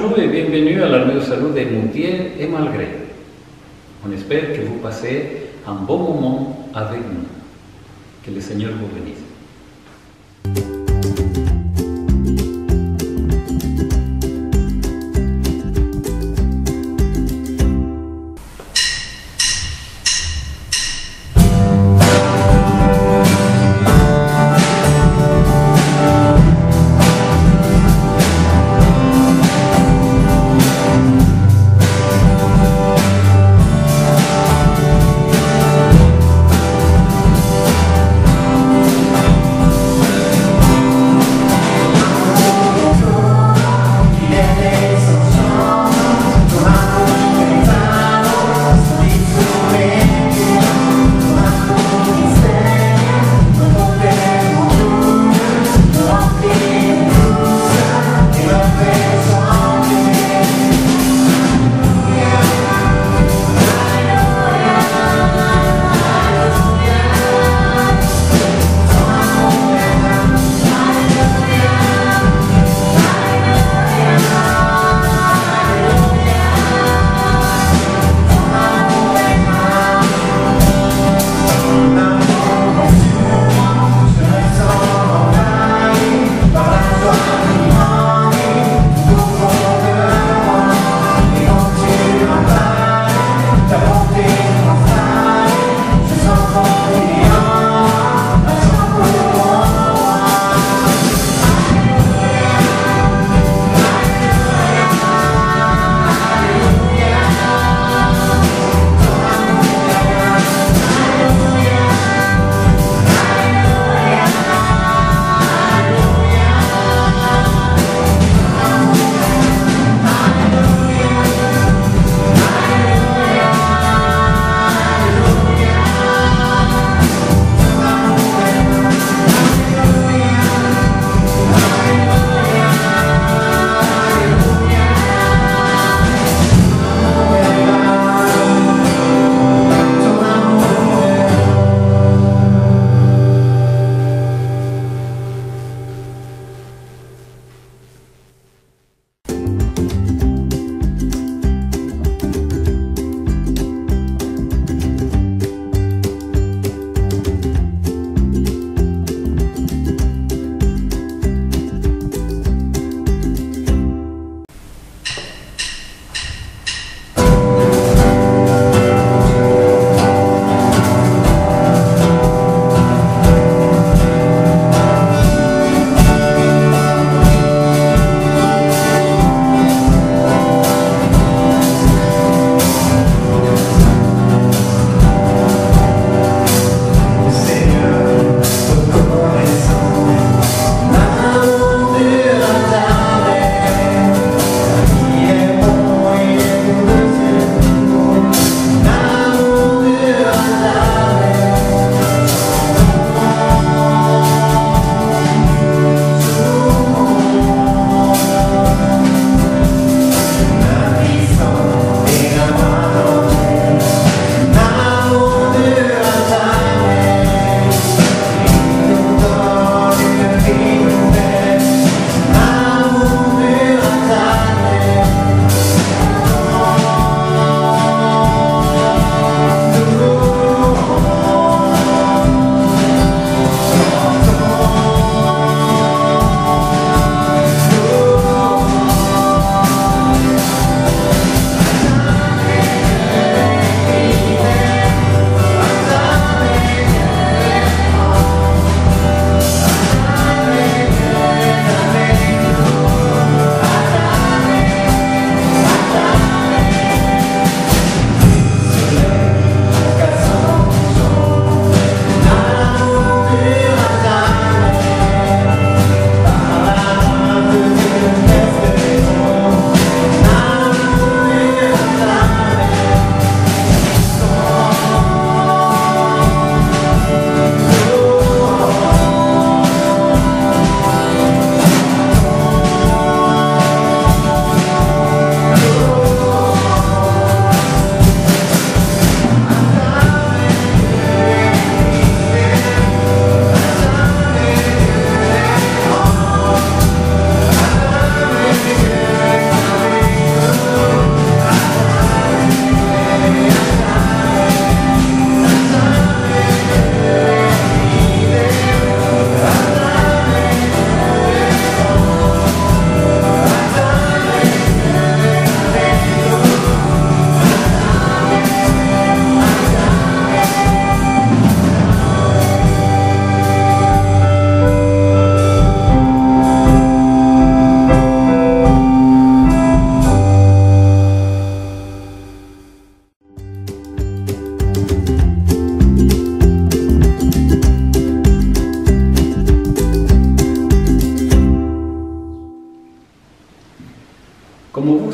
Bonjour et bienvenue à la Radio Salud de Moutier et Malgré. On espère que vous passez un bon moment avec nous. Que le Seigneur vous bénisse.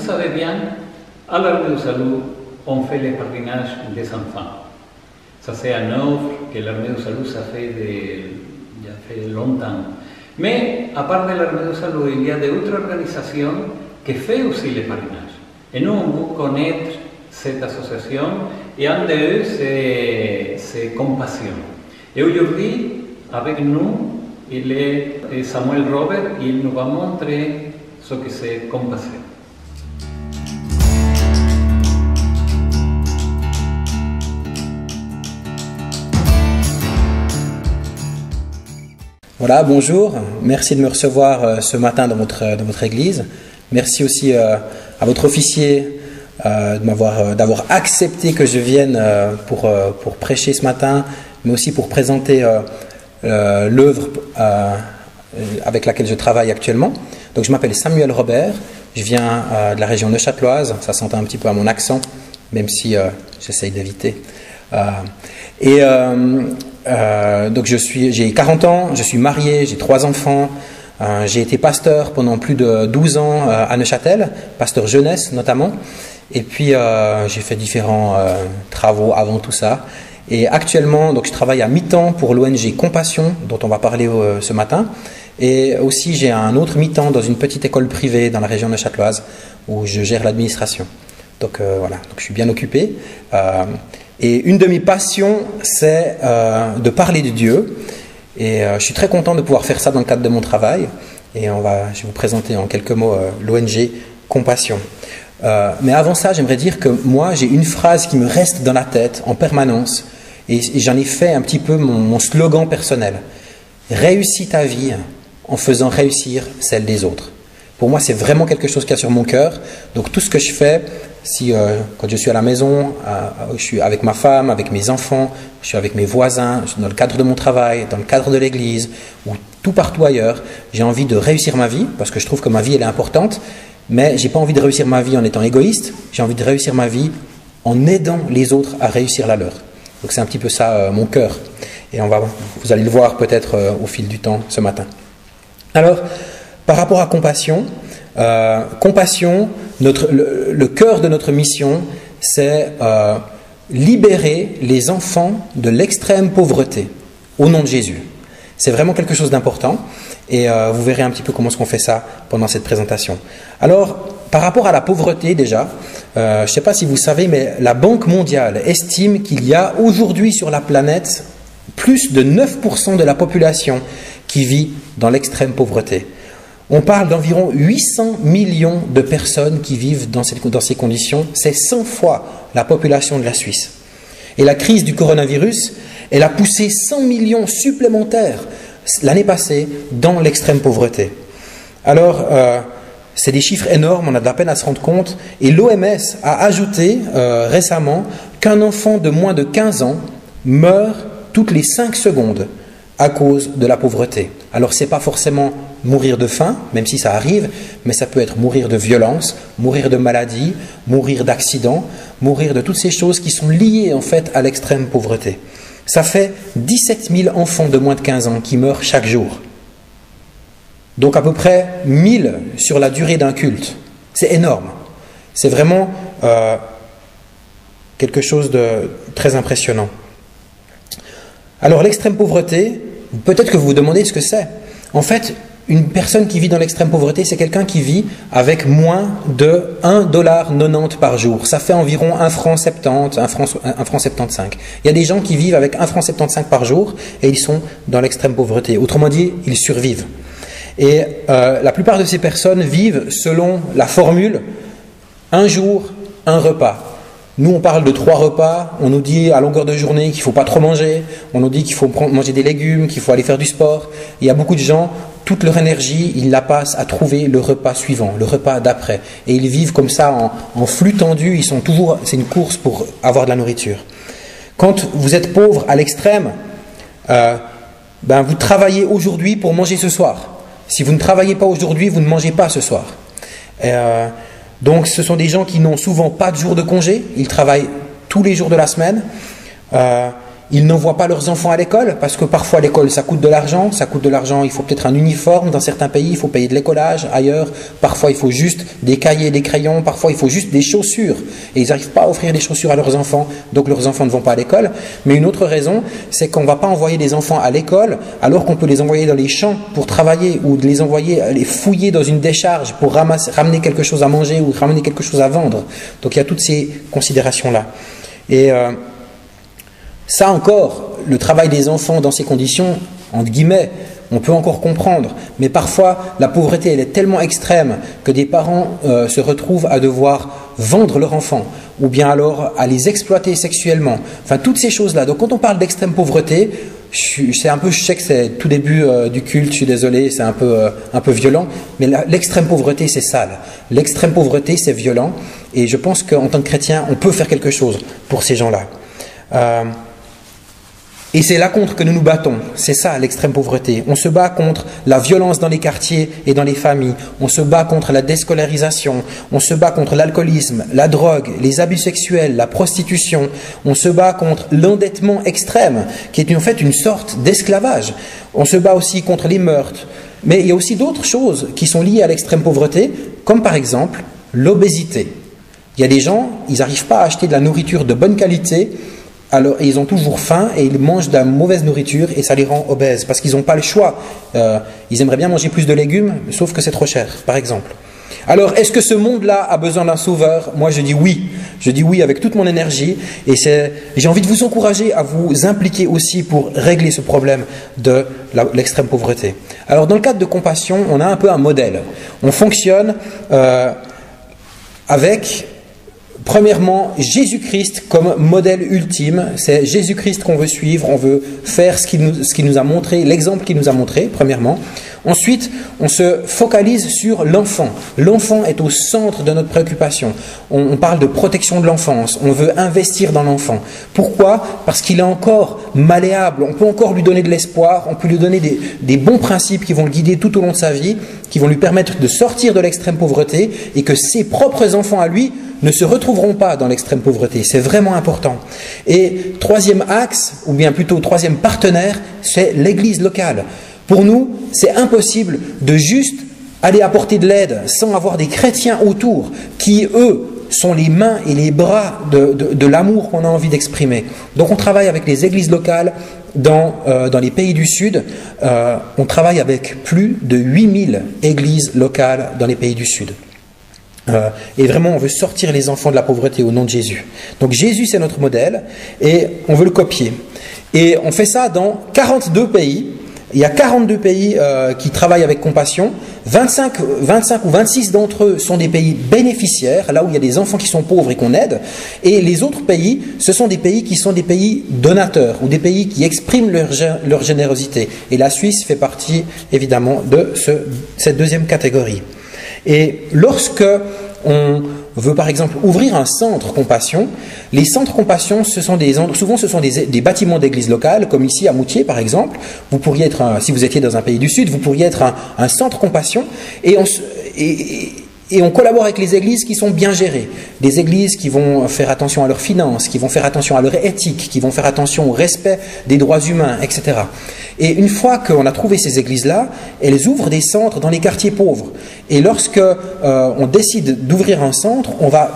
savez bien, à l'Armée de Salut, on fait les pèlerinages des enfants. Ça, c'est une œuvre que l'Armée de Salut, ça fait longtemps. Mais, à part de l'Armée de Salut, il y a d'autres organisations qui font aussi les pèlerinages. Et nous, on veut connaître cette association, et un d'eux, c'est Compassion. Et aujourd'hui, avec nous, il est Samuel Robert, et il nous va montrer ce que c'est Compassion. Voilà, bonjour, merci de me recevoir ce matin dans votre église. Merci aussi à votre officier d'avoir accepté que je vienne pour prêcher ce matin, mais aussi pour présenter l'œuvre avec laquelle je travaille actuellement. Donc je m'appelle Samuel Robert, je viens de la région neuchâteloise, ça s'entend un petit peu à mon accent, même si j'essaye d'éviter. Donc j'ai 40 ans, je suis marié, j'ai 3 enfants, j'ai été pasteur pendant plus de 12 ans à Neuchâtel, pasteur jeunesse notamment, et puis j'ai fait différents travaux avant tout ça. Et actuellement, donc, je travaille à mi-temps pour l'ONG Compassion, dont on va parler ce matin, et aussi j'ai un autre mi-temps dans une petite école privée dans la région neuchâteloise où je gère l'administration. Donc voilà, donc, je suis bien occupé. Et une de mes passions, c'est de parler de Dieu. Et je suis très content de pouvoir faire ça dans le cadre de mon travail. Et je vais vous présenter en quelques mots l'ONG Compassion. Mais avant ça, j'aimerais dire que moi, j'ai une phrase qui me reste dans la tête en permanence. Et j'en ai fait un petit peu mon slogan personnel. Réussis ta vie en faisant réussir celle des autres. Pour moi, c'est vraiment quelque chose qui a sur mon cœur. Donc tout ce que je fais, quand je suis à la maison, je suis avec ma femme, avec mes enfants, je suis avec mes voisins, dans le cadre de mon travail, dans le cadre de l'église, ou tout partout ailleurs, j'ai envie de réussir ma vie, parce que je trouve que ma vie elle est importante, mais j'ai pas envie de réussir ma vie en étant égoïste, j'ai envie de réussir ma vie en aidant les autres à réussir la leur. Donc c'est un petit peu ça mon cœur. Et vous allez le voir peut-être au fil du temps ce matin. Alors, par rapport à Compassion, le cœur de notre mission, c'est libérer les enfants de l'extrême pauvreté au nom de Jésus. C'est vraiment quelque chose d'important et vous verrez un petit peu comment est-ce qu'on fait ça pendant cette présentation. Alors, par rapport à la pauvreté déjà, je ne sais pas si vous savez, mais la Banque mondiale estime qu'il y a aujourd'hui sur la planète plus de 9% de la population qui vit dans l'extrême pauvreté. On parle d'environ 800 millions de personnes qui vivent dans ces conditions. C'est 100 fois la population de la Suisse. Et la crise du coronavirus, elle a poussé 100 millions supplémentaires l'année passée dans l'extrême pauvreté. Alors, c'est des chiffres énormes, on a de la peine à se rendre compte. Et l'OMS a ajouté récemment qu'un enfant de moins de 15 ans meurt toutes les 5 secondes à cause de la pauvreté. Alors, ce n'est pas forcément mourir de faim, même si ça arrive, mais ça peut être mourir de violence, mourir de maladie, mourir d'accident, mourir de toutes ces choses qui sont liées en fait à l'extrême pauvreté. Ça fait 17 000 enfants de moins de 15 ans qui meurent chaque jour. Donc à peu près 1000 sur la durée d'un culte. C'est énorme. C'est vraiment quelque chose de très impressionnant. Alors l'extrême pauvreté, peut-être que vous vous demandez ce que c'est. En fait, une personne qui vit dans l'extrême pauvreté, c'est quelqu'un qui vit avec moins de 1,90 $ par jour. Ça fait environ 1,70 franc, 1,75 franc. Il y a des gens qui vivent avec 1,75 franc par jour et ils sont dans l'extrême pauvreté. Autrement dit, ils survivent. Et la plupart de ces personnes vivent selon la formule « un jour, un repas ». Nous, on parle de 3 repas, on nous dit à longueur de journée qu'il ne faut pas trop manger, on nous dit qu'il faut manger des légumes, qu'il faut aller faire du sport. Il y a beaucoup de gens, toute leur énergie, ils la passent à trouver le repas suivant, le repas d'après. Et ils vivent comme ça en flux tendu, c'est une course pour avoir de la nourriture. Quand vous êtes pauvre à l'extrême, vous travaillez aujourd'hui pour manger ce soir. Si vous ne travaillez pas aujourd'hui, vous ne mangez pas ce soir. Donc ce sont des gens qui n'ont souvent pas de jour de congé, ils travaillent tous les jours de la semaine, ils n'envoient pas leurs enfants à l'école, parce que parfois l'école ça coûte de l'argent, il faut peut-être un uniforme, dans certains pays il faut payer de l'écolage, ailleurs parfois il faut juste des cahiers, des crayons, parfois il faut juste des chaussures, et ils n'arrivent pas à offrir des chaussures à leurs enfants, donc leurs enfants ne vont pas à l'école. Mais une autre raison, c'est qu'on ne va pas envoyer des enfants à l'école, alors qu'on peut les envoyer dans les champs pour travailler, ou les envoyer les fouiller dans une décharge pour ramener quelque chose à manger, ou ramener quelque chose à vendre. Donc il y a toutes ces considérations-là. Et ça encore, le travail des enfants dans ces conditions, entre guillemets, on peut encore comprendre, mais parfois la pauvreté elle est tellement extrême que des parents se retrouvent à devoir vendre leur enfant, ou bien alors à les exploiter sexuellement, enfin toutes ces choses-là. Donc quand on parle d'extrême pauvreté, je sais que c'est tout début du culte, je suis désolé, c'est un peu violent, mais l'extrême pauvreté c'est sale, l'extrême pauvreté c'est violent, et je pense qu'en tant que chrétien on peut faire quelque chose pour ces gens-là. Et c'est là contre que nous nous battons, c'est ça l'extrême pauvreté. On se bat contre la violence dans les quartiers et dans les familles, on se bat contre la déscolarisation, on se bat contre l'alcoolisme, la drogue, les abus sexuels, la prostitution, on se bat contre l'endettement extrême, qui est en fait une sorte d'esclavage. On se bat aussi contre les meurtres, mais il y a aussi d'autres choses qui sont liées à l'extrême pauvreté, comme par exemple l'obésité. Il y a des gens, ils n'arrivent pas à acheter de la nourriture de bonne qualité, alors ils ont toujours faim et ils mangent de la mauvaise nourriture et ça les rend obèses parce qu'ils n'ont pas le choix. Ils aimeraient bien manger plus de légumes, sauf que c'est trop cher, par exemple. Alors, est-ce que ce monde-là a besoin d'un sauveur? Moi, je dis oui. Je dis oui avec toute mon énergie et j'ai envie de vous encourager à vous impliquer aussi pour régler ce problème de l'extrême pauvreté. Alors, dans le cadre de Compassion, on a un peu un modèle. On fonctionne avec... Premièrement, Jésus-Christ comme modèle ultime, c'est Jésus-Christ qu'on veut suivre, on veut faire ce qu'il nous a montré, l'exemple qu'il nous a montré, premièrement. Ensuite, on se focalise sur l'enfant. L'enfant est au centre de notre préoccupation. On parle de protection de l'enfance, on veut investir dans l'enfant. Pourquoi? Parce qu'il est encore malléable, on peut encore lui donner de l'espoir, on peut lui donner des bons principes qui vont le guider tout au long de sa vie, qui vont lui permettre de sortir de l'extrême pauvreté et que ses propres enfants à lui ne se retrouveront pas dans l'extrême pauvreté. C'est vraiment important. Et troisième axe, ou bien plutôt troisième partenaire, c'est l'Église locale. Pour nous, c'est impossible de juste aller apporter de l'aide sans avoir des chrétiens autour qui, eux, sont les mains et les bras de l'amour qu'on a envie d'exprimer. Donc on travaille avec les églises locales dans les pays du Sud. On travaille avec plus de 8000 églises locales dans les pays du Sud. Et vraiment on veut sortir les enfants de la pauvreté au nom de Jésus. Donc Jésus c'est notre modèle et on veut le copier. Et on fait ça dans 42 pays. Il y a 42 pays qui travaillent avec Compassion. 25 ou 26 d'entre eux sont des pays bénéficiaires, là où il y a des enfants qui sont pauvres et qu'on aide. Et les autres pays, ce sont des pays qui sont des pays donateurs, ou des pays qui expriment leur générosité. Et la Suisse fait partie, évidemment, de cette deuxième catégorie. Et lorsque on veut par exemple ouvrir un centre Compassion, les centres Compassion, souvent ce sont des bâtiments d'église locale, comme ici à Moutier par exemple. Vous pourriez être, si vous étiez dans un pays du Sud, vous pourriez être un centre Compassion et on collabore avec les églises qui sont bien gérées. Des églises qui vont faire attention à leurs finances, qui vont faire attention à leur éthique, qui vont faire attention au respect des droits humains, etc. Et une fois qu'on a trouvé ces églises-là, elles ouvrent des centres dans les quartiers pauvres. Et lorsque on décide d'ouvrir un centre, on va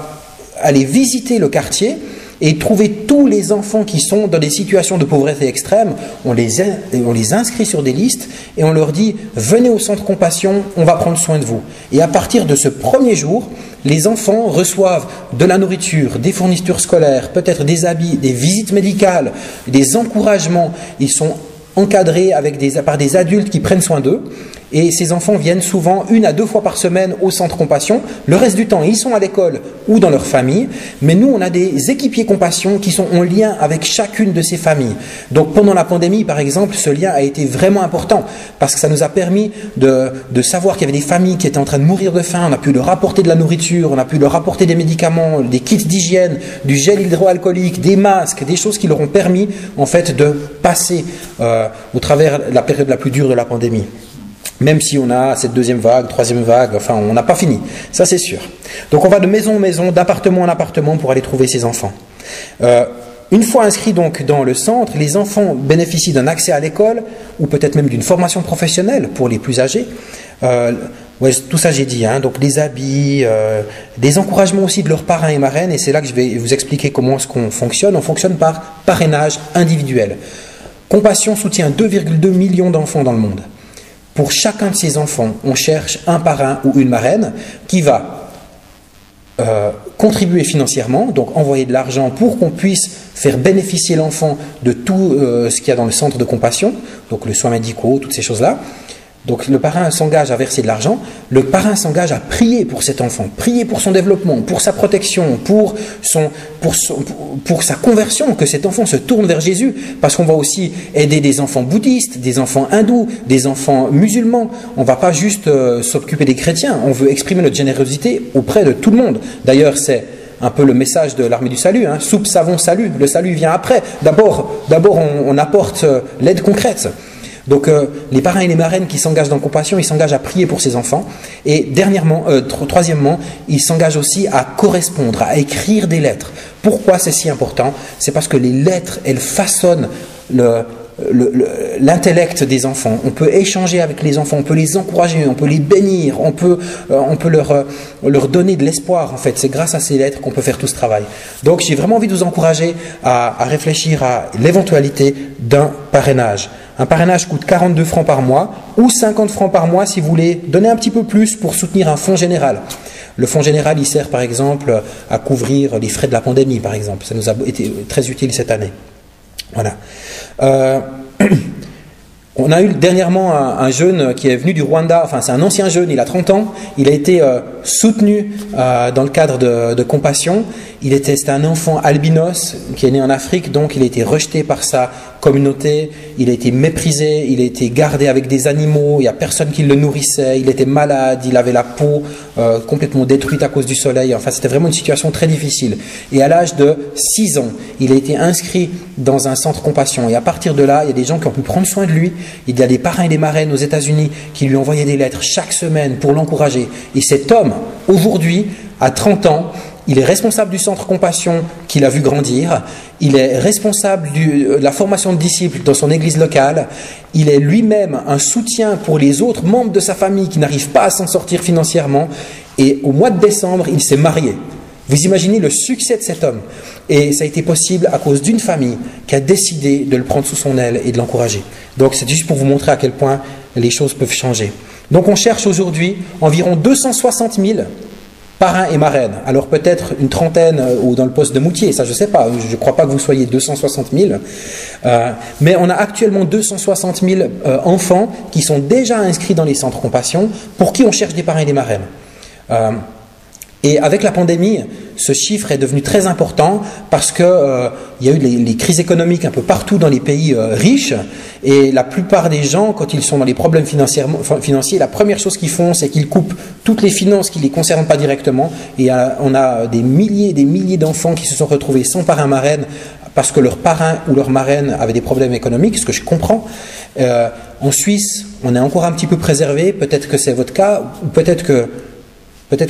aller visiter le quartier et trouver tous les enfants qui sont dans des situations de pauvreté extrême. On les inscrit sur des listes et on leur dit « Venez au centre Compassion, on va prendre soin de vous ». Et à partir de ce premier jour, les enfants reçoivent de la nourriture, des fournitures scolaires, peut-être des habits, des visites médicales, des encouragements. Ils sont encadrés par des adultes qui prennent soin d'eux. Et ces enfants viennent souvent 1 à 2 fois par semaine au centre Compassion. Le reste du temps, ils sont à l'école ou dans leur famille. Mais nous, on a des équipiers Compassion qui sont en lien avec chacune de ces familles. Donc pendant la pandémie, par exemple, ce lien a été vraiment important parce que ça nous a permis de savoir qu'il y avait des familles qui étaient en train de mourir de faim. On a pu leur apporter de la nourriture, on a pu leur apporter des médicaments, des kits d'hygiène, du gel hydroalcoolique, des masques, des choses qui leur ont permis en fait de passer au travers la période la plus dure de la pandémie. Même si on a cette deuxième vague, troisième vague, enfin on n'a pas fini, ça c'est sûr. Donc on va de maison en maison, d'appartement en appartement pour aller trouver ces enfants. une fois inscrits donc dans le centre, les enfants bénéficient d'un accès à l'école ou peut-être même d'une formation professionnelle pour les plus âgés. Ouais, tout ça j'ai dit, hein, donc des habits, des encouragements aussi de leurs parrains et marraines, et c'est là que je vais vous expliquer comment est-ce qu'on fonctionne. On fonctionne par parrainage individuel. Compassion soutient 2,2 millions d'enfants dans le monde. Pour chacun de ces enfants, on cherche un parrain ou une marraine qui va contribuer financièrement, donc envoyer de l'argent pour qu'on puisse faire bénéficier l'enfant de tout ce qu'il y a dans le centre de compassion, donc les soins médicaux, toutes ces choses-là. Donc le parrain s'engage à verser de l'argent, le parrain s'engage à prier pour cet enfant, prier pour son développement, pour sa protection, pour sa conversion, que cet enfant se tourne vers Jésus, parce qu'on va aussi aider des enfants bouddhistes, des enfants hindous, des enfants musulmans. On ne va pas juste s'occuper des chrétiens, on veut exprimer notre générosité auprès de tout le monde. D'ailleurs, c'est un peu le message de l'armée du salut, hein. Soupe, savon, salut. Le salut vient après. D'abord on apporte l'aide concrète. Donc les parrains et les marraines qui s'engagent dans Compassion, ils s'engagent à prier pour ces enfants. Et troisièmement, ils s'engagent aussi à correspondre, à écrire des lettres. Pourquoi c'est si important? C'est parce que les lettres, elles façonnent l'intellect des enfants. On peut échanger avec les enfants, on peut les encourager, on peut les bénir, on peut leur donner de l'espoir. En fait, c'est grâce à ces lettres qu'on peut faire tout ce travail. Donc j'ai vraiment envie de vous encourager à réfléchir à l'éventualité d'un parrainage. Un parrainage coûte 42 francs par mois ou 50 francs par mois si vous voulez donner un petit peu plus pour soutenir un fonds général. Le fonds général, il sert par exemple à couvrir les frais de la pandémie, par exemple. Ça nous a été très utile cette année. Voilà. On a eu dernièrement un jeune qui est venu du Rwanda, enfin c'est un ancien jeune, il a 30 ans, il a été soutenu dans le cadre de Compassion. C'était un enfant albinos qui est né en Afrique, donc il a été rejeté par sa communauté, il a été méprisé, il a été gardé avec des animaux, il n'y a personne qui le nourrissait, il était malade, il avait la peau complètement détruite à cause du soleil, enfin c'était vraiment une situation très difficile. Et à l'âge de 6 ans, il a été inscrit dans un centre Compassion, et à partir de là, il y a des gens qui ont pu prendre soin de lui, il y a des parrains et des marraines aux États-Unis qui lui envoyaient des lettres chaque semaine pour l'encourager. Et cet homme, aujourd'hui, à 30 ans, il est responsable du centre Compassion qu'il a vu grandir, il est responsable de la formation de disciples dans son église locale, il est lui-même un soutien pour les autres membres de sa famille qui n'arrivent pas à s'en sortir financièrement, et au mois de décembre, il s'est marié. Vous imaginez le succès de cet homme, et ça a été possible à cause d'une famille qui a décidé de le prendre sous son aile et de l'encourager. Donc c'est juste pour vous montrer à quel point les choses peuvent changer. Donc on cherche aujourd'hui environ 260 000 parrains et marraines. Alors peut-être une trentaine ou dans le poste de Moutier, ça je ne sais pas, je ne crois pas que vous soyez 260 000. Mais on a actuellement 260 000 enfants qui sont déjà inscrits dans les centres Compassion, pour qui on cherche des parrains et des marraines. Et avec la pandémie, ce chiffre est devenu très important parce qu'il y a eu les crises économiques un peu partout dans les pays riches, et la plupart des gens, quand ils sont dans les problèmes financiers, la première chose qu'ils font, c'est qu'ils coupent toutes les finances qui ne les concernent pas directement, et on a des milliers d'enfants qui se sont retrouvés sans parrain marraine parce que leur parrain ou leur marraine avait des problèmes économiques, ce que je comprends. En Suisse, on est encore un petit peu préservé, peut-être que c'est votre cas, ou peut-être que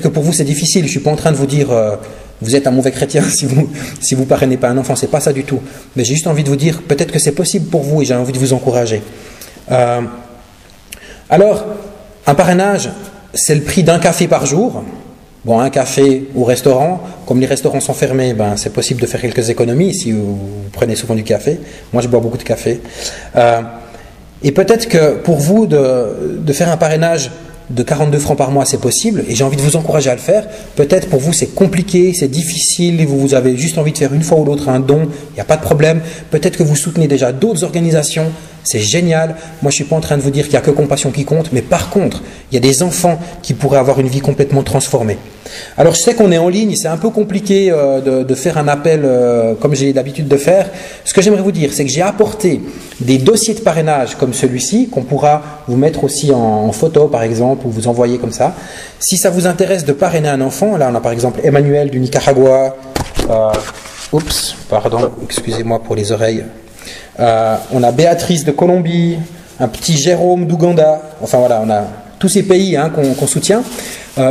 pour vous c'est difficile. Je ne suis pas en train de vous dire vous êtes un mauvais chrétien si vous parrainez pas un enfant, c'est pas ça du tout. Mais j'ai juste envie de vous dire peut-être que c'est possible pour vous, et j'ai envie de vous encourager. Alors, un parrainage, c'est le prix d'un café par jour. Bon, un café au restaurant, comme les restaurants sont fermés, c'est possible de faire quelques économies si vous prenez souvent du café. Moi, je bois beaucoup de café. Et peut-être que pour vous de faire un parrainage de 42 francs par mois, c'est possible, et j'ai envie de vous encourager à le faire. Peut-être pour vous c'est compliqué, c'est difficile, et vous avez juste envie de faire une fois ou l'autre un don, il n'y a pas de problème. Peut-être que vous soutenez déjà d'autres organisations, c'est génial. Moi je ne suis pas en train de vous dire qu'il n'y a que Compassion qui compte, mais par contre, il y a des enfants qui pourraient avoir une vie complètement transformée. Alors je sais qu'on est en ligne, c'est un peu compliqué de faire un appel comme j'ai l'habitude de faire. Ce que j'aimerais vous dire, c'est que j'ai apporté des dossiers de parrainage comme celui-ci, qu'on pourra vous mettre aussi en photo par exemple, ou vous envoyer comme ça. Si ça vous intéresse de parrainer un enfant, là on a par exemple Emmanuel du Nicaragua, excusez-moi pour les oreilles, on a Béatrice de Colombie, un petit Jérôme d'Ouganda, enfin voilà, on a tous ces pays qu'on soutient.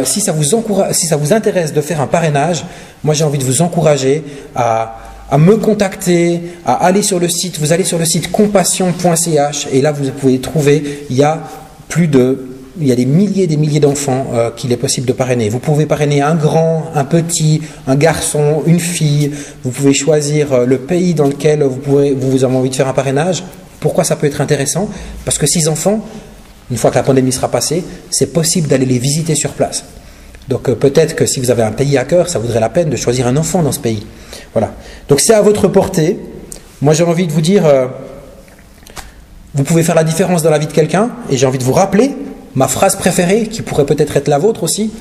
Si ça vous intéresse de faire un parrainage, moi j'ai envie de vous encourager à à me contacter, à aller sur le site. Vous allez sur le site compassion.ch et là vous pouvez trouver, il y a des milliers des milliers d'enfants qu'il est possible de parrainer. Vous pouvez parrainer un grand, un petit, un garçon, une fille. Vous pouvez choisir le pays dans lequel vous avez envie de faire un parrainage. Pourquoi ça peut être intéressant? Parce que 6 enfants, une fois que la pandémie sera passée, c'est possible d'aller les visiter sur place. Donc peut-être que si vous avez un pays à cœur, ça vaudrait la peine de choisir un enfant dans ce pays. Voilà. Donc c'est à votre portée. Moi j'ai envie de vous dire, vous pouvez faire la différence dans la vie de quelqu'un, et j'ai envie de vous rappeler ma phrase préférée, qui pourrait peut-être être la vôtre aussi: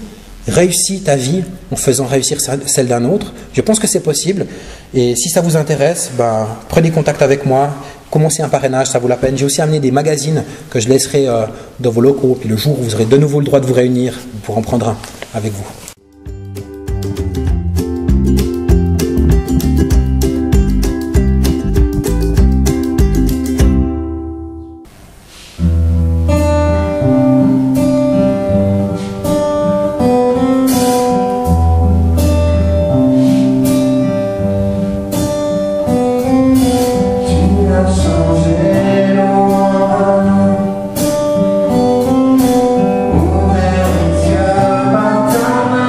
réussis ta vie en faisant réussir celle d'un autre. Je pense que c'est possible, et si ça vous intéresse, prenez contact avec moi, commencez un parrainage, ça vaut la peine. J'ai aussi amené des magazines que je laisserai dans vos locaux, puis le jour où vous aurez de nouveau le droit de vous réunir, vous pourrez en prendre un avec vous. Ouvert les yeux, matin.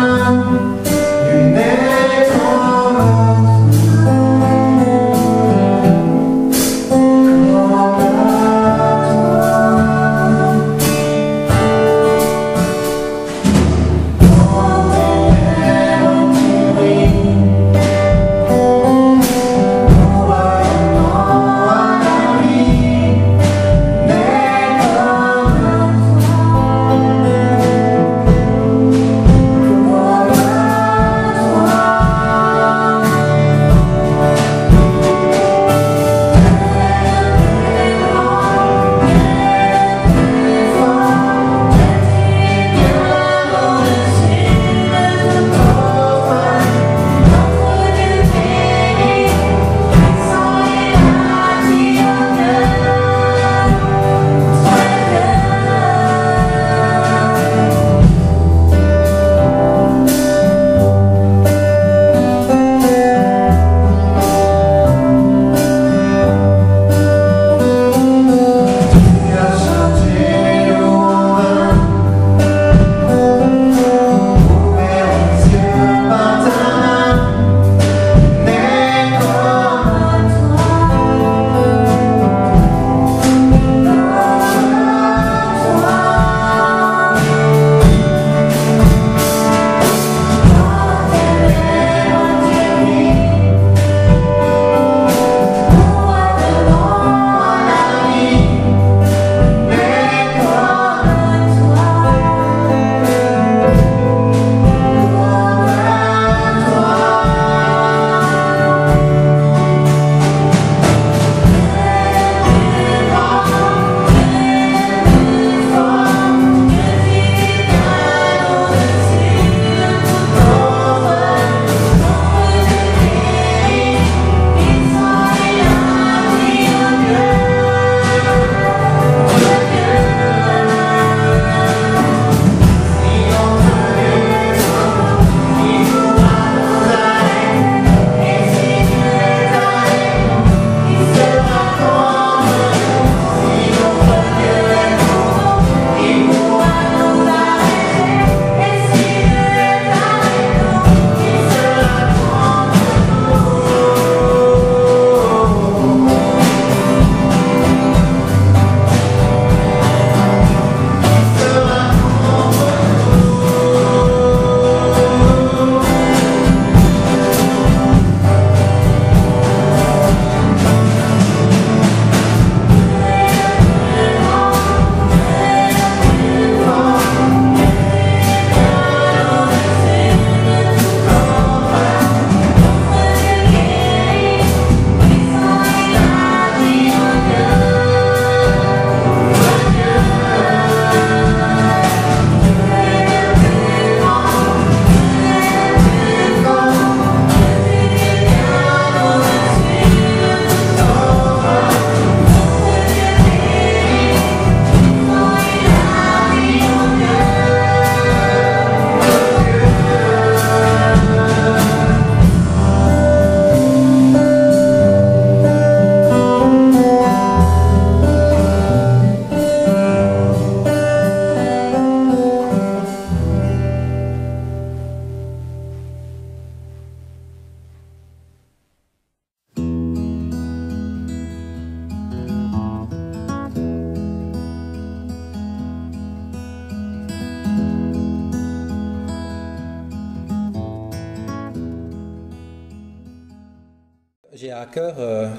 à cœur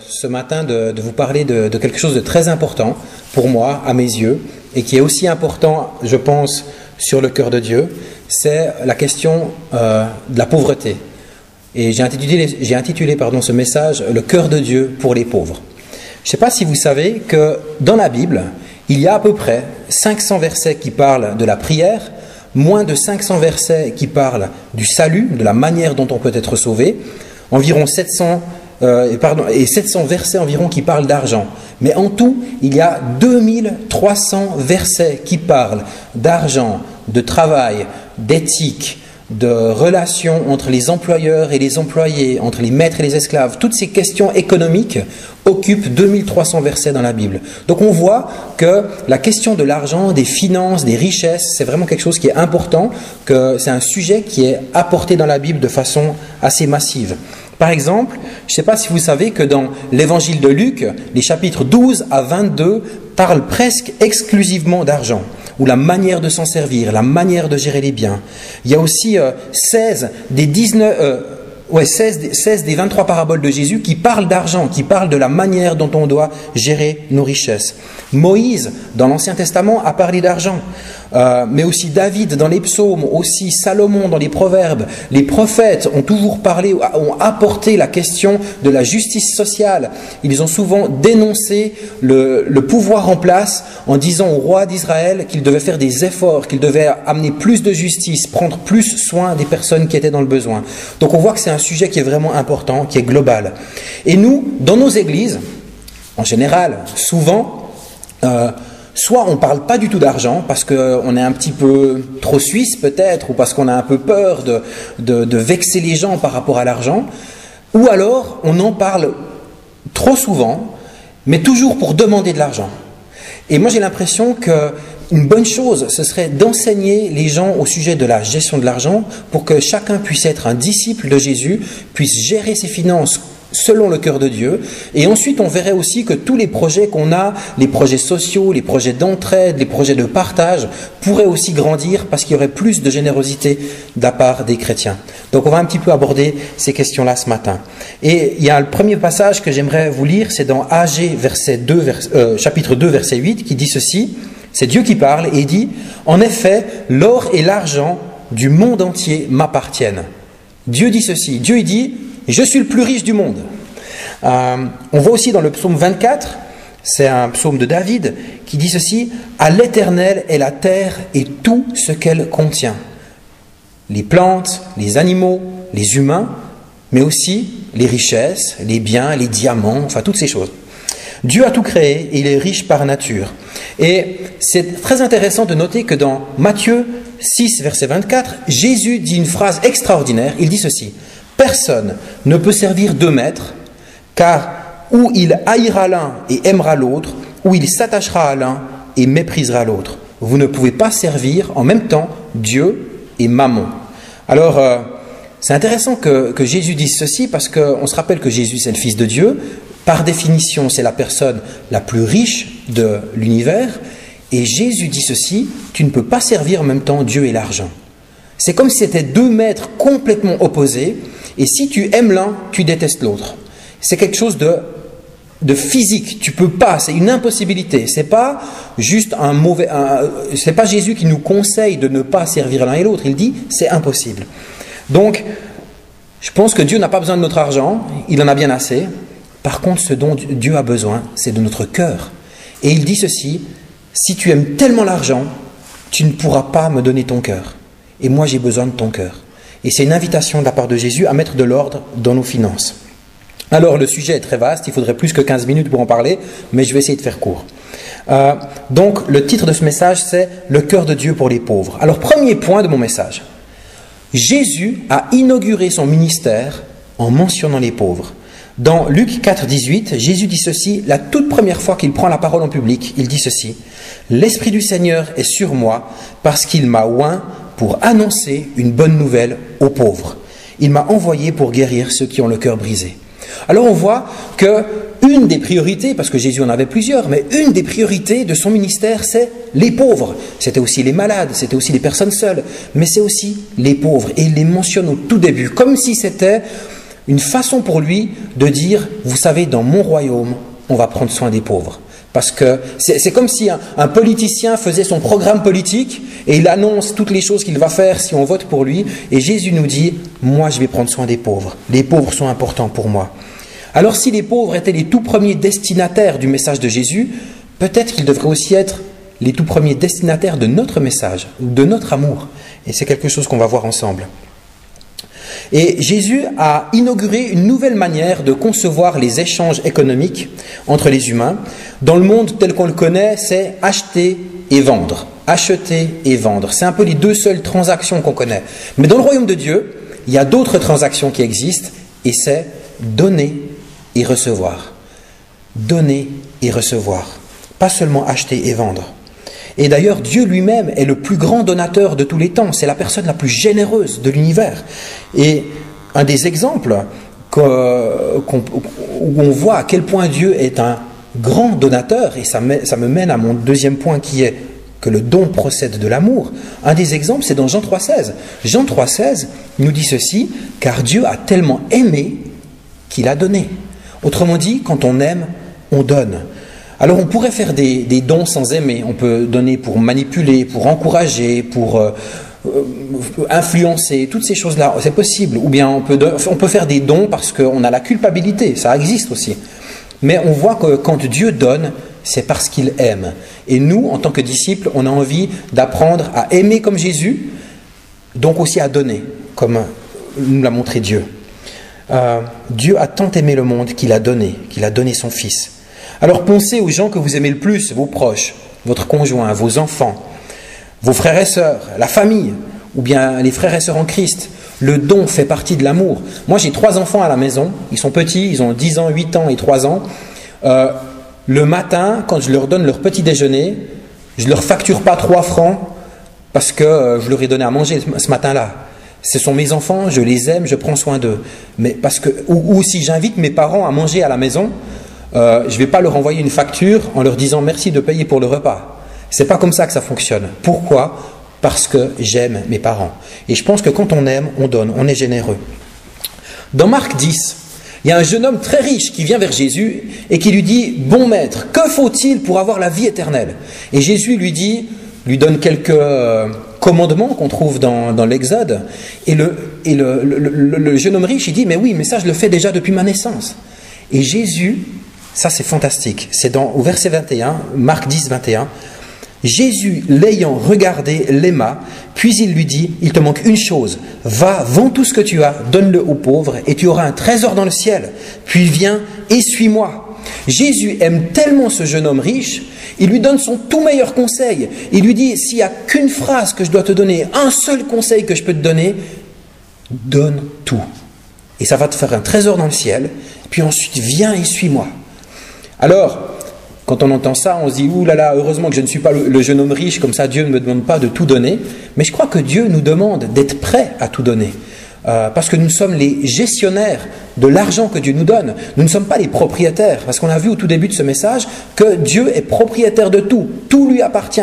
ce matin de vous parler de quelque chose de très important pour moi, à mes yeux, et qui est aussi important, je pense, sur le cœur de Dieu, c'est la question de la pauvreté. Et j'ai intitulé ce message « Le cœur de Dieu pour les pauvres ». Je ne sais pas si vous savez que dans la Bible, il y a à peu près 500 versets qui parlent de la prière, moins de 500 versets qui parlent du salut, de la manière dont on peut être sauvé, environ 700 versets environ qui parlent d'argent. Mais en tout, il y a 2300 versets qui parlent d'argent, de travail, d'éthique, de relations entre les employeurs et les employés, entre les maîtres et les esclaves. Toutes ces questions économiques occupent 2300 versets dans la Bible. Donc on voit que la question de l'argent, des finances, des richesses, c'est vraiment quelque chose qui est important, que c'est un sujet qui est apporté dans la Bible de façon assez massive. Par exemple, je ne sais pas si vous savez que dans l'évangile de Luc, les chapitres 12 à 22 parlent presque exclusivement d'argent, ou la manière de s'en servir, la manière de gérer les biens. Il y a aussi 16 des 23 paraboles de Jésus qui parlent d'argent, qui parlent de la manière dont on doit gérer nos richesses. Moïse, dans l'Ancien Testament, a parlé d'argent, mais aussi David dans les psaumes, aussi Salomon dans les proverbes. Les prophètes ont toujours parlé, ont apporté la question de la justice sociale. Ils ont souvent dénoncé le pouvoir en place en disant au roi d'Israël qu'il devait faire des efforts, qu'il devait amener plus de justice, prendre plus soin des personnes qui étaient dans le besoin. Donc on voit que c'est un sujet qui est vraiment important, qui est global. Et nous, dans nos églises, en général, souvent, soit on ne parle pas du tout d'argent parce qu'on est un petit peu trop suisse peut-être, ou parce qu'on a un peu peur de vexer les gens par rapport à l'argent, ou alors on en parle trop souvent, mais toujours pour demander de l'argent. Et moi j'ai l'impression qu'une bonne chose, ce serait d'enseigner les gens au sujet de la gestion de l'argent pour que chacun puisse être un disciple de Jésus, puisse gérer ses finances selon le cœur de Dieu. Et ensuite, on verrait aussi que tous les projets qu'on a, les projets sociaux, les projets d'entraide, les projets de partage, pourraient aussi grandir parce qu'il y aurait plus de générosité de la part des chrétiens. Donc, on va un petit peu aborder ces questions-là ce matin. Et il y a le premier passage que j'aimerais vous lire, c'est dans AG chapitre 2, verset 8, qui dit ceci. C'est Dieu qui parle et il dit « En effet, l'or et l'argent du monde entier m'appartiennent. » Dieu dit ceci. Dieu il dit « Je suis le plus riche du monde. » On voit aussi dans le psaume 24, c'est un psaume de David, qui dit ceci, « À l'Éternel est la terre et tout ce qu'elle contient. » Les plantes, les animaux, les humains, mais aussi les richesses, les biens, les diamants, enfin toutes ces choses. Dieu a tout créé et il est riche par nature. Et c'est très intéressant de noter que dans Matthieu 6, verset 24, Jésus dit une phrase extraordinaire, il dit ceci, « Personne ne peut servir deux maîtres, car ou il haïra l'un et aimera l'autre, ou il s'attachera à l'un et méprisera l'autre. Vous ne pouvez pas servir en même temps Dieu et Mammon. » Alors, c'est intéressant que Jésus dise ceci, parce qu'on se rappelle que Jésus, c'est le Fils de Dieu. Par définition, c'est la personne la plus riche de l'univers. Et Jésus dit ceci, tu ne peux pas servir en même temps Dieu et l'argent. C'est comme si c'était deux maîtres complètement opposés. Et si tu aimes l'un, tu détestes l'autre. C'est quelque chose de physique. Tu peux pas, c'est une impossibilité. C'est pas juste c'est pas Jésus qui nous conseille de ne pas servir l'un et l'autre. Il dit, c'est impossible. Donc, je pense que Dieu n'a pas besoin de notre argent. Il en a bien assez. Par contre, ce dont Dieu a besoin, c'est de notre cœur. Et il dit ceci, si tu aimes tellement l'argent, tu ne pourras pas me donner ton cœur. Et moi, j'ai besoin de ton cœur. Et c'est une invitation de la part de Jésus à mettre de l'ordre dans nos finances. Alors, le sujet est très vaste, il faudrait plus que 15 minutes pour en parler, mais je vais essayer de faire court. Donc, le titre de ce message, c'est « Le cœur de Dieu pour les pauvres ». Alors, premier point de mon message. Jésus a inauguré son ministère en mentionnant les pauvres. Dans Luc 4, 18, Jésus dit ceci, la toute première fois qu'il prend la parole en public, il dit ceci, « L'Esprit du Seigneur est sur moi parce qu'il m'a oint pour annoncer une bonne nouvelle aux pauvres. Il m'a envoyé pour guérir ceux qui ont le cœur brisé. » Alors on voit que une des priorités, parce que Jésus en avait plusieurs, mais une des priorités de son ministère, c'est les pauvres. C'était aussi les malades, c'était aussi les personnes seules, mais c'est aussi les pauvres. Et il les mentionne au tout début, comme si c'était une façon pour lui de dire, vous savez, dans mon royaume, on va prendre soin des pauvres. Parce que c'est comme si un politicien faisait son programme politique et il annonce toutes les choses qu'il va faire si on vote pour lui. Et Jésus nous dit, moi je vais prendre soin des pauvres. Les pauvres sont importants pour moi. Alors si les pauvres étaient les tout premiers destinataires du message de Jésus, peut-être qu'ils devraient aussi être les tout premiers destinataires de notre message, de notre amour. Et c'est quelque chose qu'on va voir ensemble. Et Jésus a inauguré une nouvelle manière de concevoir les échanges économiques entre les humains. Dans le monde tel qu'on le connaît, c'est acheter et vendre. Acheter et vendre. C'est un peu les deux seules transactions qu'on connaît. Mais dans le royaume de Dieu, il y a d'autres transactions qui existent et c'est donner et recevoir. Donner et recevoir. Pas seulement acheter et vendre. Et d'ailleurs, Dieu lui-même est le plus grand donateur de tous les temps. C'est la personne la plus généreuse de l'univers. Et un des exemples où on voit à quel point Dieu est un grand donateur, et ça me mène à mon deuxième point qui est que le don procède de l'amour. Un des exemples, c'est dans Jean 3,16. Jean 3,16 nous dit ceci, « Car Dieu a tellement aimé qu'il a donné. » Autrement dit, quand on aime, on donne. Alors on pourrait faire des dons sans aimer, on peut donner pour manipuler, pour encourager, pour influencer, toutes ces choses-là, c'est possible. Ou bien on peut faire des dons parce qu'on a la culpabilité, ça existe aussi. Mais on voit que quand Dieu donne, c'est parce qu'il aime. Et nous, en tant que disciples, on a envie d'apprendre à aimer comme Jésus, donc aussi à donner, comme nous l'a montré Dieu. Dieu a tant aimé le monde qu'il a donné son Fils. Alors pensez aux gens que vous aimez le plus, vos proches, votre conjoint, vos enfants, vos frères et sœurs, la famille, ou bien les frères et sœurs en Christ. Le don fait partie de l'amour. Moi j'ai 3 enfants à la maison, ils sont petits, ils ont 10 ans, 8 ans et 3 ans. Le matin, quand je leur donne leur petit déjeuner, je ne leur facture pas 3 francs parce que je leur ai donné à manger ce matin-là. Ce sont mes enfants, je les aime, je prends soin d'eux. Mais parce que, ou si j'invite mes parents à manger à la maison, je ne vais pas leur envoyer une facture en leur disant merci de payer pour le repas. C'est pas comme ça que ça fonctionne. Pourquoi ? Parce que j'aime mes parents. Et je pense que quand on aime, on donne, on est généreux. Dans Marc 10, il y a un jeune homme très riche qui vient vers Jésus et qui lui dit « Bon maître, que faut-il pour avoir la vie éternelle ?» Et Jésus lui donne quelques commandements qu'on trouve dans l'Exode. Et le jeune homme riche, il dit « Mais oui, mais ça je le fais déjà depuis ma naissance. » Et Jésus, ça c'est fantastique, c'est au verset 21, Marc 10, 21, Jésus, l'ayant regardé, l'aima, puis il lui dit, il te manque une chose, va, vends tout ce que tu as, donne-le aux pauvres, et tu auras un trésor dans le ciel, puis viens et suis-moi. Jésus aime tellement ce jeune homme riche, il lui donne son tout meilleur conseil, il lui dit, s'il n'y a qu'une phrase que je dois te donner, un seul conseil que je peux te donner, donne tout. Et ça va te faire un trésor dans le ciel, puis ensuite viens et suis-moi. Alors, quand on entend ça, on se dit, ouh là là, heureusement que je ne suis pas le jeune homme riche, comme ça Dieu ne me demande pas de tout donner. Mais je crois que Dieu nous demande d'être prêts à tout donner. Parce que nous sommes les gestionnaires de l'argent que Dieu nous donne. Nous ne sommes pas les propriétaires. Parce qu'on a vu au tout début de ce message que Dieu est propriétaire de tout. Tout lui appartient.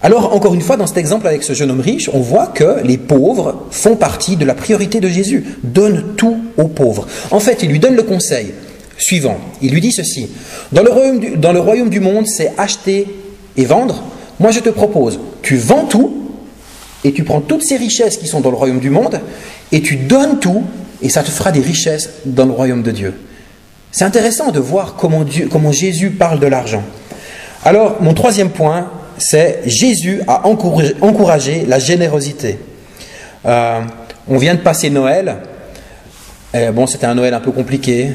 Alors, encore une fois, dans cet exemple avec ce jeune homme riche, on voit que les pauvres font partie de la priorité de Jésus. Donne tout aux pauvres. En fait, il lui donne le conseil suivant. Il lui dit ceci. Dans le royaume du monde, c'est acheter et vendre. Moi, je te propose, tu vends tout et tu prends toutes ces richesses qui sont dans le royaume du monde et tu donnes tout et ça te fera des richesses dans le royaume de Dieu. C'est intéressant de voir comment Jésus parle de l'argent. Alors, mon troisième point, c'est Jésus a encouragé la générosité. On vient de passer Noël. Bon, c'était un Noël un peu compliqué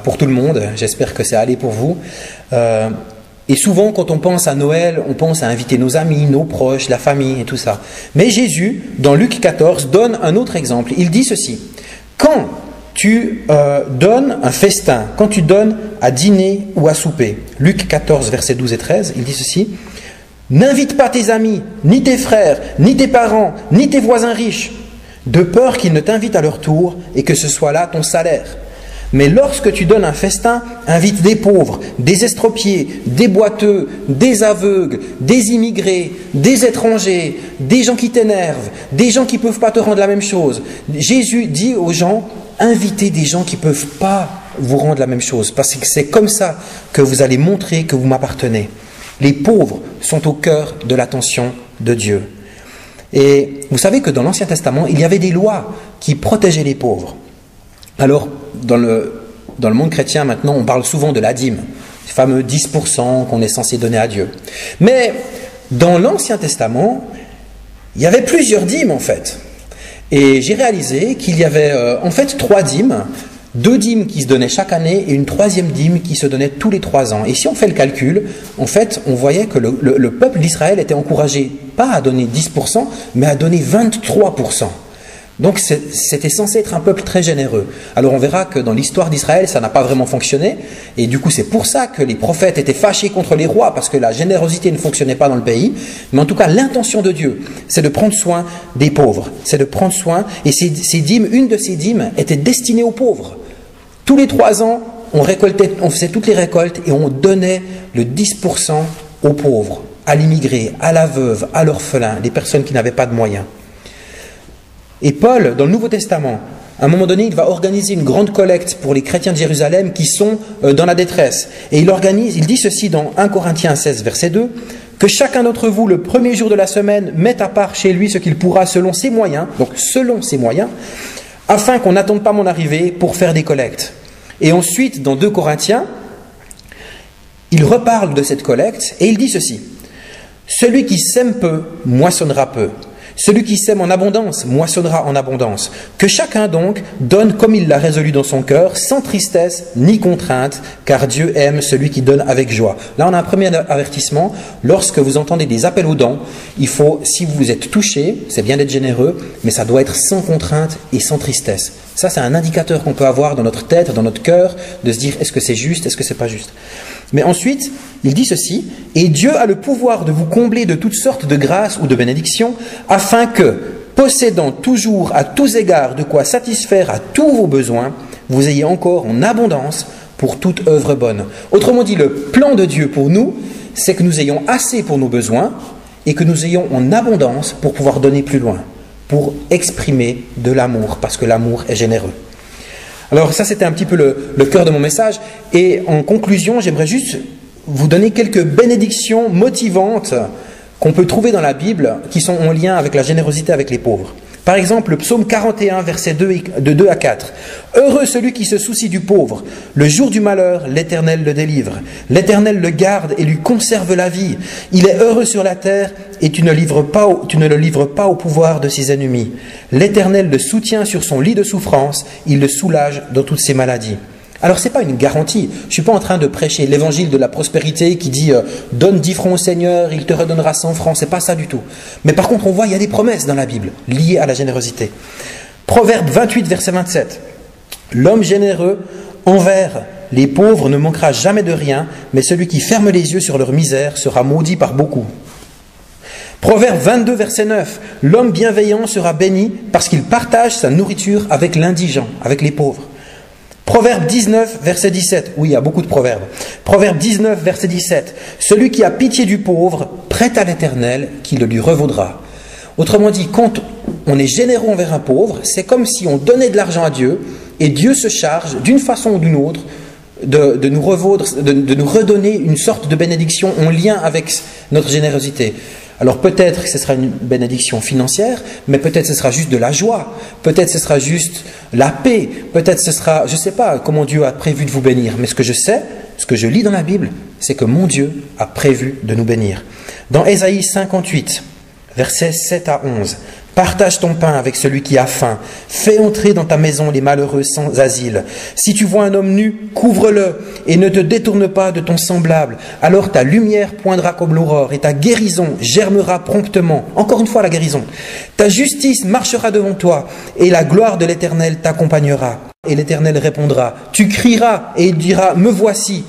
pour tout le monde. J'espère que c'est allé pour vous. Et souvent, quand on pense à Noël, on pense à inviter nos amis, nos proches, la famille et tout ça. Mais Jésus, dans Luc 14, donne un autre exemple. Il dit ceci. Quand tu donnes un festin, quand tu donnes à dîner ou à souper, Luc 14, versets 12 et 13, il dit ceci. N'invite pas tes amis, ni tes frères, ni tes parents, ni tes voisins riches, de peur qu'ils ne t'invitent à leur tour et que ce soit là ton salaire. Mais lorsque tu donnes un festin, invite des pauvres, des estropiés, des boiteux, des aveugles, des immigrés, des étrangers, des gens qui t'énervent, des gens qui ne peuvent pas te rendre la même chose. Jésus dit aux gens, invitez des gens qui ne peuvent pas vous rendre la même chose, parce que c'est comme ça que vous allez montrer que vous m'appartenez. Les pauvres sont au cœur de l'attention de Dieu. Et vous savez que dans l'Ancien Testament, il y avait des lois qui protégeaient les pauvres. Alors, dans le monde chrétien, maintenant, on parle souvent de la dîme, ces fameux 10% qu'on est censé donner à Dieu. Mais dans l'Ancien Testament, il y avait plusieurs dîmes, en fait. Et j'ai réalisé qu'il y avait, en fait, 3 dîmes. 2 dîmes qui se donnaient chaque année et une 3e dîme qui se donnait tous les 3 ans. Et si on fait le calcul, en fait, on voyait que le peuple d'Israël était encouragé, pas à donner 10%, mais à donner 23%. Donc c'était censé être un peuple très généreux. Alors on verra que dans l'histoire d'Israël, ça n'a pas vraiment fonctionné. Et du coup, c'est pour ça que les prophètes étaient fâchés contre les rois, parce que la générosité ne fonctionnait pas dans le pays. Mais en tout cas, l'intention de Dieu, c'est de prendre soin des pauvres. C'est de prendre soin. Et ces dîmes, une de ces dîmes était destinée aux pauvres. Tous les 3 ans, on faisait toutes les récoltes et on donnait le 10% aux pauvres, à l'immigré, à la veuve, à l'orphelin, les personnes qui n'avaient pas de moyens. Et Paul, dans le Nouveau Testament, à un moment donné, il va organiser une grande collecte pour les chrétiens de Jérusalem qui sont dans la détresse. Et il dit ceci dans 1 Corinthiens 16, verset 2, « Que chacun d'entre vous, le premier jour de la semaine, mette à part chez lui ce qu'il pourra selon ses moyens, donc selon ses moyens, afin qu'on n'attende pas mon arrivée pour faire des collectes. » Et ensuite, dans 2 Corinthiens, il reparle de cette collecte et il dit ceci, « Celui qui sème peu, moissonnera peu. Celui qui sème en abondance, moissonnera en abondance. Que chacun donc donne comme il l'a résolu dans son cœur, sans tristesse ni contrainte, car Dieu aime celui qui donne avec joie. » Là, on a un premier avertissement. Lorsque vous entendez des appels aux dons, il faut, si vous êtes touché, c'est bien d'être généreux, mais ça doit être sans contrainte et sans tristesse. Ça, c'est un indicateur qu'on peut avoir dans notre tête, dans notre cœur, de se dire, est-ce que c'est juste, est-ce que c'est pas juste. Mais ensuite, il dit ceci, « Et Dieu a le pouvoir de vous combler de toutes sortes de grâces ou de bénédictions, afin que, possédant toujours à tous égards de quoi satisfaire à tous vos besoins, vous ayez encore en abondance pour toute œuvre bonne. » Autrement dit, le plan de Dieu pour nous, c'est que nous ayons assez pour nos besoins et que nous ayons en abondance pour pouvoir donner plus loin, pour exprimer de l'amour, parce que l'amour est généreux. Alors ça, c'était un petit peu le cœur de mon message. Et en conclusion, j'aimerais juste vous donner quelques bénédictions motivantes qu'on peut trouver dans la Bible, qui sont en lien avec la générosité avec les pauvres. Par exemple, le psaume 41, versets 2 à 4. « Heureux celui qui se soucie du pauvre. Le jour du malheur, l'Éternel le délivre. L'Éternel le garde et lui conserve la vie. Il est heureux sur la terre et tu ne le livres pas au pouvoir de ses ennemis. L'Éternel le soutient sur son lit de souffrance. Il le soulage dans toutes ses maladies. » Alors, ce n'est pas une garantie. Je ne suis pas en train de prêcher l'évangile de la prospérité qui dit « Donne 10 francs au Seigneur, il te redonnera 100 francs ». Ce n'est pas ça du tout. Mais par contre, on voit, il y a des promesses dans la Bible liées à la générosité. Proverbe 28, verset 27. « L'homme généreux envers les pauvres ne manquera jamais de rien, mais celui qui ferme les yeux sur leur misère sera maudit par beaucoup. » Proverbe 22, verset 9. « L'homme bienveillant sera béni parce qu'il partage sa nourriture avec l'indigent, avec les pauvres. » Proverbe 19, verset 17. Oui, il y a beaucoup de proverbes. Proverbe 19, verset 17. « Celui qui a pitié du pauvre, prête à l'Éternel, qui le lui revaudra. » Autrement dit, quand on est généreux envers un pauvre, c'est comme si on donnait de l'argent à Dieu, et Dieu se charge, d'une façon ou d'une autre, de nous redonner une sorte de bénédiction en lien avec notre générosité. Alors peut-être que ce sera une bénédiction financière, mais peut-être ce sera juste de la joie, peut-être ce sera juste la paix, peut-être ce sera, je ne sais pas comment Dieu a prévu de vous bénir, mais ce que je sais, ce que je lis dans la Bible, c'est que mon Dieu a prévu de nous bénir. Dans Ésaïe 58, versets 7 à 11, « Partage ton pain avec celui qui a faim. Fais entrer dans ta maison les malheureux sans asile. Si tu vois un homme nu, couvre-le et ne te détourne pas de ton semblable. Alors ta lumière poindra comme l'aurore et ta guérison germera promptement. » Encore une fois la guérison. « Ta justice marchera devant toi et la gloire de l'Éternel t'accompagnera. » Et l'Éternel répondra. « Tu crieras et il dira, me voici. »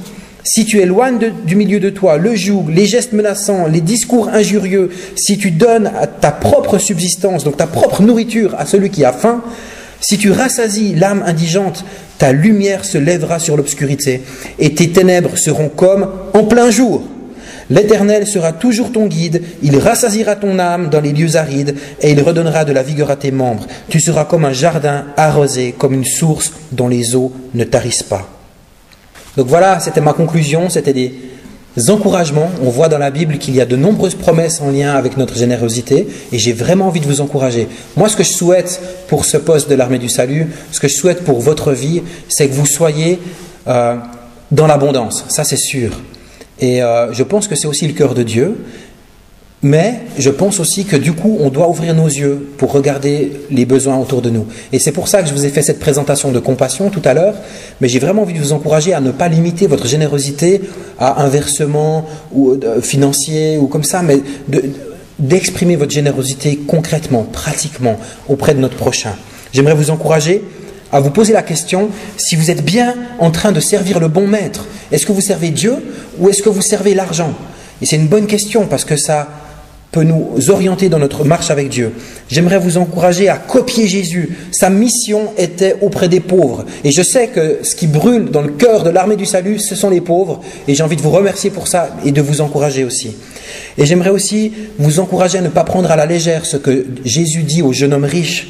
Si tu éloignes du milieu de toi le joug, les gestes menaçants, les discours injurieux, si tu donnes à ta propre subsistance, donc ta propre nourriture à celui qui a faim, Si tu rassasies l'âme indigente, ta lumière se lèvera sur l'obscurité et tes ténèbres seront comme en plein jour. L'Éternel sera toujours ton guide, il rassasiera ton âme dans les lieux arides et il redonnera de la vigueur à tes membres. Tu seras comme un jardin arrosé, comme une source dont les eaux ne tarissent pas. Donc voilà, c'était ma conclusion, c'était des encouragements. On voit dans la Bible qu'il y a de nombreuses promesses en lien avec notre générosité et j'ai vraiment envie de vous encourager. Moi, ce que je souhaite pour ce poste de l'armée du salut, ce que je souhaite pour votre vie, c'est que vous soyez dans l'abondance, ça c'est sûr. Et je pense que c'est aussi le cœur de Dieu, mais je pense aussi que du coup, on doit ouvrir nos yeux pour regarder les besoins autour de nous. Et c'est pour ça que je vous ai fait cette présentation de compassion tout à l'heure, mais j'ai vraiment envie de vous encourager à ne pas limiter votre générosité à un versement ou, financier ou comme ça, mais d'exprimer votre générosité concrètement, pratiquement, auprès de notre prochain. J'aimerais vous encourager à vous poser la question si vous êtes bien en train de servir le bon maître. Est-ce que vous servez Dieu ou est-ce que vous servez l'argent? Et c'est une bonne question parce que ça peut nous orienter dans notre marche avec Dieu. J'aimerais vous encourager à copier Jésus. Sa mission était auprès des pauvres. Et je sais que ce qui brûle dans le cœur de l'armée du salut, ce sont les pauvres. Et j'ai envie de vous remercier pour ça et de vous encourager aussi. Et j'aimerais aussi vous encourager à ne pas prendre à la légère ce que Jésus dit au jeune homme riche.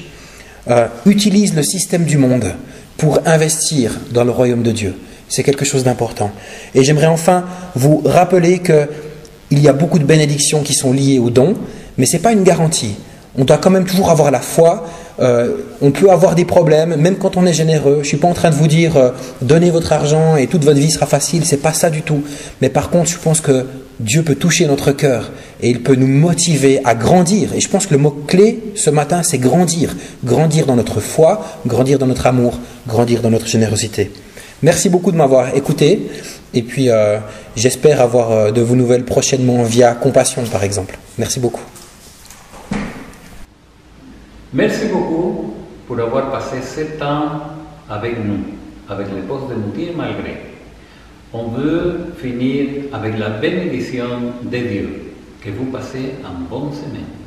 Utilise le système du monde pour investir dans le royaume de Dieu. C'est quelque chose d'important. Et j'aimerais enfin vous rappeler qu'il y a beaucoup de bénédictions qui sont liées aux dons, mais ce n'est pas une garantie. On doit quand même toujours avoir la foi. On peut avoir des problèmes, même quand on est généreux. Je ne suis pas en train de vous dire donnez votre argent et toute votre vie sera facile. Ce n'est pas ça du tout. Mais par contre, je pense que Dieu peut toucher notre cœur et il peut nous motiver à grandir. Et je pense que le mot-clé ce matin, c'est grandir. Grandir dans notre foi, grandir dans notre amour, grandir dans notre générosité. Merci beaucoup de m'avoir écouté. Et puis, j'espère avoir de vos nouvelles prochainement via Compassion, par exemple. Merci beaucoup. Merci beaucoup pour avoir passé ce temps avec nous, avec le poste de Moutier Malgré. On veut finir avec la bénédiction de Dieu. Que vous passez une bonne semaine.